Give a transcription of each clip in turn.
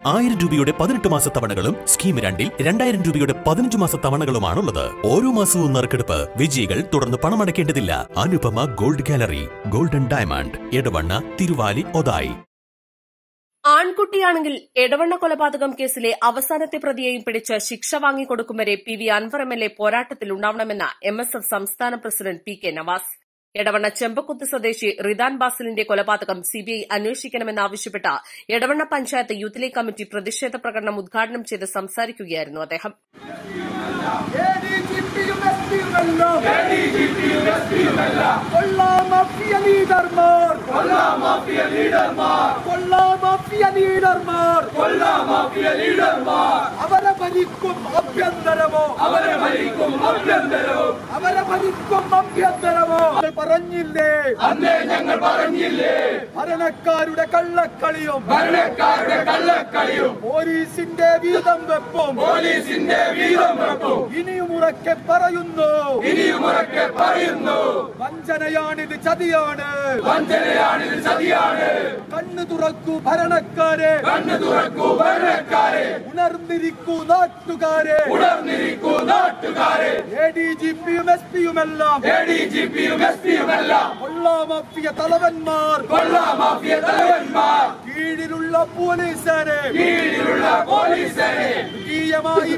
1000 രൂപയുടെ 18 മാസ തവണകളും സ്കീം 2-ൽ 2000 രൂപയുടെ 15 മാസ തവണകളുമാണുള്ളത്. ഓരോ മാസവും നറുക്കെടുപ്പ്. വിജയികൾ തുടർന്ന് പണമടയ്ക്കേണ്ടതില്ല. Anupama gold gallery, golden diamond, Edavanna, Thiruvali, Othayi. ആൺകുട്ടിയാണെങ്കിൽ എടവണ്ണ കൊലപാതകം കേസിലെ അവസാനത്തെ പ്രതിയെയും പിടിച്ച് ശിക്ഷ വാങ്ങിക്കൊടുക്കും വരെ PV അൻവർ MLA പോരാട്ടത്തിലുണ്ടാവണമെന്ന് MSF സംസ്ഥാന പ്രസിഡന്റ് PK നവാസ്. എടവണ്ണ ചെമ്പക്കുത്ത് സ്വദേശി റിദാൻ ബാസിലിന്റെ കൊലപാതകം CBI അന്വേഷിക്കണമെന്നാവശ്യപ്പെട്ട് Edavanna panchayat youth league committee പ്രതിഷേധ പ്രകടനം ഉദ്ഘാടനം ചെയ്ത് സംസാരിക്കുകയായിരുന്നു അദ്ദേഹം. അവരെ ഭരിക്കും അഭ്യന്തരമോ പറഞ്ഞില്ലേ അന്നേ ഞങ്ങൾ പറഞ്ഞില്ലേ ഭരണക്കാരുടെ കള്ളക്കളിയും പോലീസിന്റെ വീതം വെപ്പും ഇനിയും ഉറക്കെ പറയുന്നു വഞ്ചനയാണിത്, ചതിയാണ്. കണ്ണു തുറക്കൂ ഭരണക്കാരെ, ഉണർന്നിരിക്കൂ നാട്ടുകാരെ. ADGPയും SP-യുമെല്ലാം കൊള്ളാമാഫിയ തലവന്മാർ, കീഴിലുള്ള പോലീസരെ മൃഗീയമായി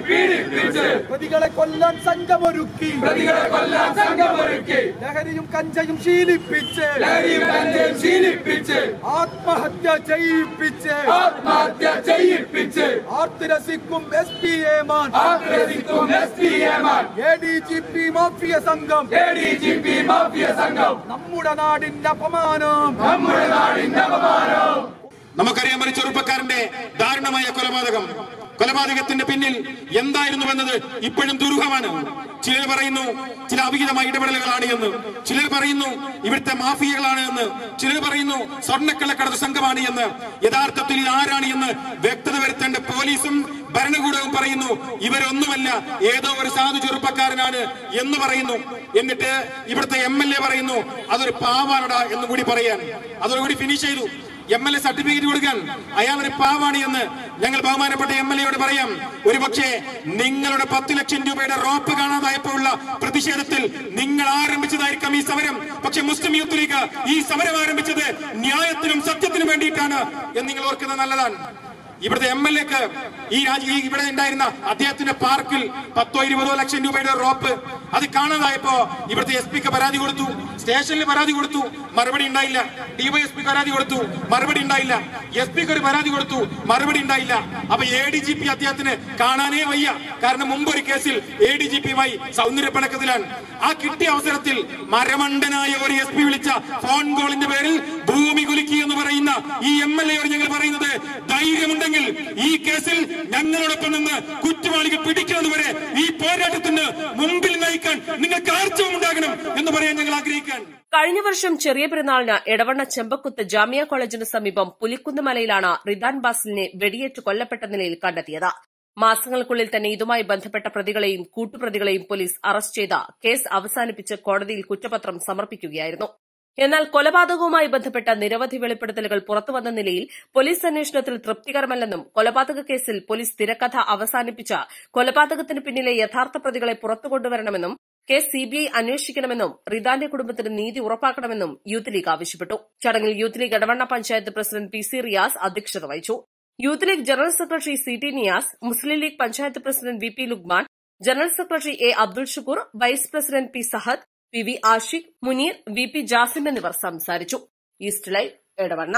പീഡിപ്പിച്ച് പ്രതികളെ കൊല്ലാൻ സംഘമൊരുക്കി, ലഹരിയും കഞ്ചയും ശീലിപ്പിച്ച് ആത്മഹത്യ ചെയ്യിപ്പിച്ച് ആർത്തിരസിക്കും SP-യേമാൻ ADGP മാഫിയ സംഘം. നമ്മുടെ നാടിന്റെ അപമാനം. നമുക്കറിയാം, ഒരു ചെറുപ്പക്കാരന്റെ ദാരുണമായ കൊലപാതകത്തിന്റെ പിന്നിൽ എന്തായിരുന്നുവെന്നത് ഇപ്പോഴും ദുരൂഹമാണ്. ചിലർ പറയുന്നു ചില അവിഹിതമായ ഇടപെടലുകളാണ് എന്ന്, ചിലർ പറയുന്നു ഇവിടുത്തെ മാഫിയകളാണ് എന്ന്, ചിലർ പറയുന്നു സ്വർണ്ണക്കള്ളക്കടത്ത് സംഘമാണ് എന്ന്. യഥാർത്ഥത്തിൽ ആരാണ് എന്ന് വ്യക്തത വരുത്തേണ്ട പോലീസും ഭരണകൂടവും പറയുന്നു ഇവരൊന്നുമല്ല, ഏതോ ഒരു സാധു ചെറുപ്പക്കാരനാണ് എന്ന് പറയുന്നു. എന്നിട്ട് ഇവിടുത്തെ MLA പറയുന്നു അതൊരു പാവാണടാ എന്ന് കൂടി പറയാൻ. അതോടുകൂടി ഫിനിഷ് ചെയ്തു. MLA സർട്ടിഫിക്കറ്റ് കൊടുക്കാൻ അയാൾ ഒരു പാവാണ് എന്ന് ഞങ്ങൾ ബഹുമാനപ്പെട്ട MLA-യോട് പറയാം. ഒരുപക്ഷെ നിങ്ങളുടെ 10 ലക്ഷം രൂപയുടെ റോപ്പ് കാണാതായപ്പോഴുള്ള പ്രതിഷേധത്തിൽ നിങ്ങൾ ആരംഭിച്ചതായിരിക്കാം ഈ സമരം. പക്ഷെ മുസ്ലിം യൂത്ത് ലീഗ് ഈ സമരം ആരംഭിച്ചത് ന്യായത്തിനും സത്യത്തിനും വേണ്ടിയിട്ടാണ് എന്ന് നിങ്ങൾ ഓർക്കുന്നത് നല്ലതാണ്. ഇവിടുത്തെ MLA-ക്ക് ഇവിടെ ഉണ്ടായിരുന്ന അദ്ദേഹത്തിന്റെ പാർക്കിൽ 10-20 ലക്ഷം രൂപയുടെ റോപ്പ് അത് കാണാതായപ്പോ ഇവിടുത്തെ SP-ക്ക് പരാതി കൊടുത്തു, സ്റ്റേഷനിൽ പരാതി കൊടുത്തു, മറുപടി ഉണ്ടായില്ല. DYSP-ക്ക് പരാതി കൊടുത്തു, മറുപടി ഉണ്ടായില്ല. SP-ക്ക് ഒരു പരാതി കൊടുത്തു, മറുപടി ഉണ്ടായില്ല. അപ്പൊ ADGP അദ്ദേഹത്തിന് കാണാനേ വയ്യ. കാരണം മുമ്പ് ഒരു കേസിൽ ADGP-യുമായി സൗന്ദര്യപ്പണക്കത്തിലാണ്. ആ കിട്ടിയ അവസരത്തിൽ മരമണ്ടനായ ഒരു SP വിളിച്ച ഫോൺ കോളിന്റെ പേരിൽ ഭൂമി കുലുക്കി എന്ന് പറയുന്ന ഈ MLA-യോട് ഞങ്ങൾ പറയുന്നത് ധൈര്യമുണ്ടെങ്കിൽ ഈ കേസിൽ ഞങ്ങളോടൊപ്പം നിന്ന് കുറ്റവാളികൾ പിടിക്കുന്നതുവരെ ഈ പോരാട്ടത്തിന് മുമ്പിൽ നയിക്കാൻ നിങ്ങൾക്ക് ആർജവം ഉണ്ടാകണം എന്ന് പറയാൻ ഞങ്ങൾ ആഗ്രഹിക്കാൻ. കഴിഞ്ഞ വർഷം ചെറിയ പെരുന്നാളിന് എടവണ്ണ ചെമ്പക്കുത്ത് ജാമിയ കോളേജിന് സമീപം പുലിക്കുന്ന് മലയിലാണ് റിദാൻ ബാസിലിനെ വെടിയേറ്റ് കൊല്ലപ്പെട്ട നിലയിൽ കണ്ടെത്തിയത്. മാസങ്ങൾക്കുള്ളിൽ തന്നെ ഇതുമായി ബന്ധപ്പെട്ട പ്രതികളെയും കൂട്ടുപ്രതികളെയും പോലീസ് അറസ്റ്റ് ചെയ്ത കേസ് അവസാനിപ്പിച്ച് കോടതിയിൽ കുറ്റപത്രം സമർപ്പിക്കുകയായിരുന്നു. എന്നാൽ കൊലപാതകവുമായി ബന്ധപ്പെട്ട നിരവധി വെളിപ്പെടുത്തലുകൾ പുറത്തുവന്ന നിലയിൽ പോലീസ് അന്വേഷണത്തിൽ തൃപ്തികരമല്ലെന്നും കൊലപാതക കേസിൽ പോലീസ് തിരക്കഥ അവസാനിപ്പിച്ച കൊലപാതകത്തിന് പിന്നിലെ യഥാർത്ഥ പ്രതികളെ പുറത്തുകൊണ്ടുവരണമെന്നും കേസ് CBI അന്വേഷിക്കണമെന്നും റിദാന്റെ കുടുംബത്തിന് നീതി ഉറപ്പാക്കണമെന്നും യൂത്ത് ലീഗ് ആവശ്യപ്പെട്ടു. ചടങ്ങിൽ youth league Edavanna panchayat president PC Riyas അധ്യക്ഷത വഹിച്ചു. Youth league general secretary CT Niyas, Muslim league panchayat president VP Lugman, general secretary A Abdul Shukkur, vice president P Sahad, PV Ashiq, Muneer, VP Jasim എന്നിവർ സംസാരിച്ചു. East live Edavanna.